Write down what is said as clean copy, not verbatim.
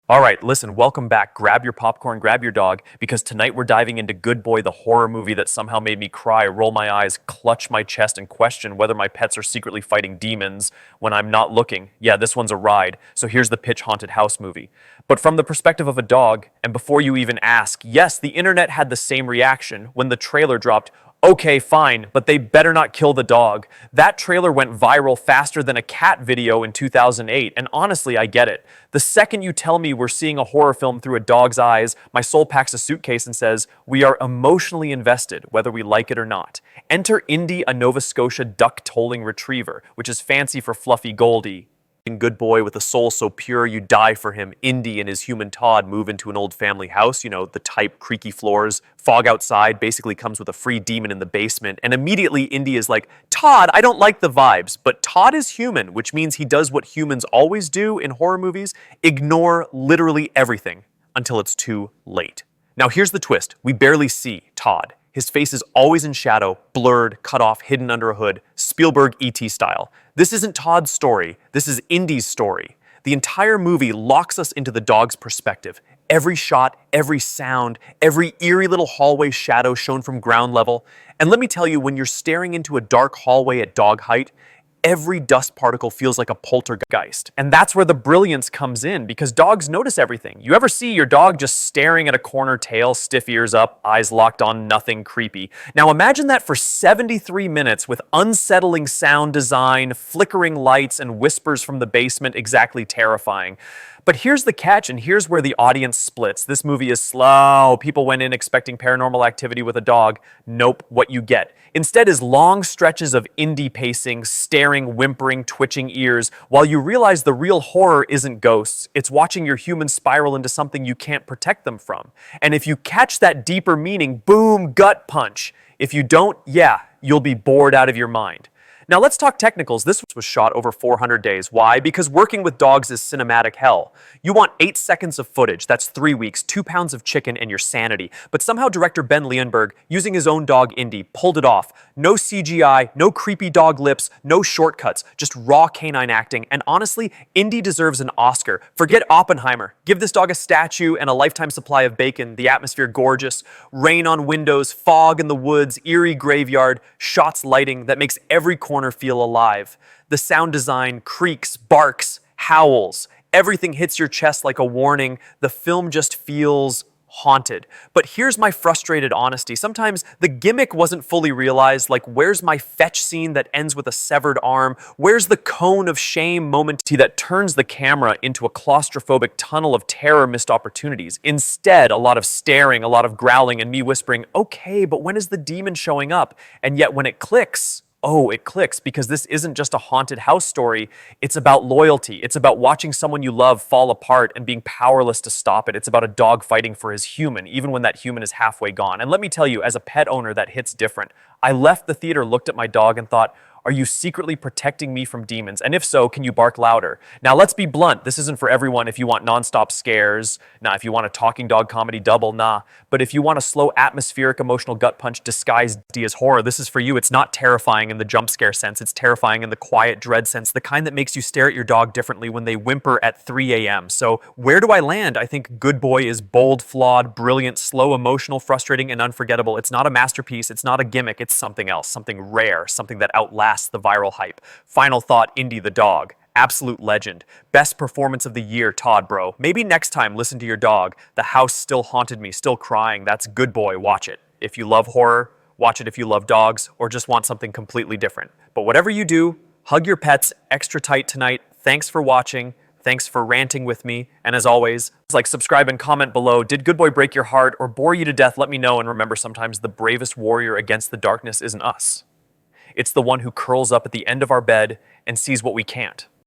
All right, listen, welcome back. Grab your popcorn, grab your dog, because tonight we're diving into Good Boy, the horror movie that somehow made me cry, roll my eyes, clutch my chest, and question whether my pets are secretly fighting demons when I'm not looking. Yeah, this one's a ride. So here's the Pitch Haunted House movie. But from the perspective of a dog, and before you even ask, yes, the internet had the same reaction when the trailer dropped. Okay, fine, but they better not kill the dog. That trailer went viral faster than a cat video in 2008, and honestly, I get it. The second you tell me we're seeing a horror film through a dog's eyes, my soul packs a suitcase and says, we are emotionally invested, whether we like it or not. Enter Indie, a Nova Scotia duck-tolling retriever, which is fancy for fluffy Goldie. Good boy with a soul so pure you die for him. Indy and his human Todd move into an old family house, the type creaky floors, fog outside, basically comes with a free demon in the basement, and immediately Indy is like, Todd, I don't like the vibes, but Todd is human, which means he does what humans always do in horror movies, ignore literally everything until it's too late. Now here's the twist, we barely see Todd. His face is always in shadow, blurred, cut off, hidden under a hood, Spielberg E.T. style. This isn't Todd's story, this is Indy's story. The entire movie locks us into the dog's perspective. Every shot, every sound, every eerie little hallway shadow shown from ground level. And let me tell you, when you're staring into a dark hallway at dog height, every dust particle feels like a poltergeist. And that's where the brilliance comes in, because dogs notice everything. You ever see your dog just staring at a corner, tail, stiff ears up, eyes locked on nothing creepy? Now imagine that for 73 minutes with unsettling sound design, flickering lights, and whispers from the basement, exactly terrifying. But here's the catch, and here's where the audience splits. This movie is slow. People went in expecting paranormal activity with a dog. Nope, what you get instead is long stretches of indie pacing, staring, whimpering, twitching ears, while you realize the real horror isn't ghosts. It's watching your human spiral into something you can't protect them from. And if you catch that deeper meaning, boom, gut punch. If you don't, yeah, you'll be bored out of your mind. Now let's talk technicals. This was shot over 400 days. Why? Because working with dogs is cinematic hell. You want 8 seconds of footage, that's 3 weeks, 2 pounds of chicken, and your sanity. But somehow director Ben Leonberg, using his own dog Indy, pulled it off. No CGI, no creepy dog lips, no shortcuts, just raw canine acting. And honestly, Indy deserves an Oscar. Forget Oppenheimer. Give this dog a statue and a lifetime supply of bacon, the atmosphere gorgeous, rain on windows, fog in the woods, eerie graveyard, shots lighting that makes every corner feel alive. The sound design, creaks, barks, howls. Everything hits your chest like a warning. The film just feels haunted. But here's my frustrated honesty. Sometimes the gimmick wasn't fully realized, like where's my fetch scene that ends with a severed arm? Where's the cone of shame moment that turns the camera into a claustrophobic tunnel of terror missed opportunities? Instead, a lot of staring, a lot of growling, and me whispering, okay, but when is the demon showing up? And yet when it clicks, oh, it clicks, because this isn't just a haunted house story. It's about loyalty. It's about watching someone you love fall apart and being powerless to stop it. It's about a dog fighting for his human, even when that human is halfway gone. And let me tell you, as a pet owner, that hits different. I left the theater, looked at my dog, and thought, are you secretly protecting me from demons? And if so, can you bark louder? Now, let's be blunt. This isn't for everyone. If you want nonstop scares, nah. If you want a talking dog comedy double, nah. But if you want a slow, atmospheric, emotional gut punch disguised as horror, this is for you. It's not terrifying in the jump scare sense. It's terrifying in the quiet dread sense, the kind that makes you stare at your dog differently when they whimper at 3 a.m. So where do I land? I think Good Boy is bold, flawed, brilliant, slow, emotional, frustrating, and unforgettable. It's not a masterpiece. It's not a gimmick. It's something else, something rare, something that outlasts the viral hype. Final thought, Indy the dog. Absolute legend. Best performance of the year, Todd, bro. Maybe next time, listen to your dog. The house still haunted me, still crying. That's Good Boy. Watch it. If you love horror, watch it if you love dogs, or just want something completely different. But whatever you do, hug your pets extra tight tonight. Thanks for watching. Thanks for ranting with me. And as always, subscribe and comment below. Did Good Boy break your heart or bore you to death? Let me know. And remember, sometimes the bravest warrior against the darkness isn't us. It's the one who curls up at the end of our bed and sees what we can't.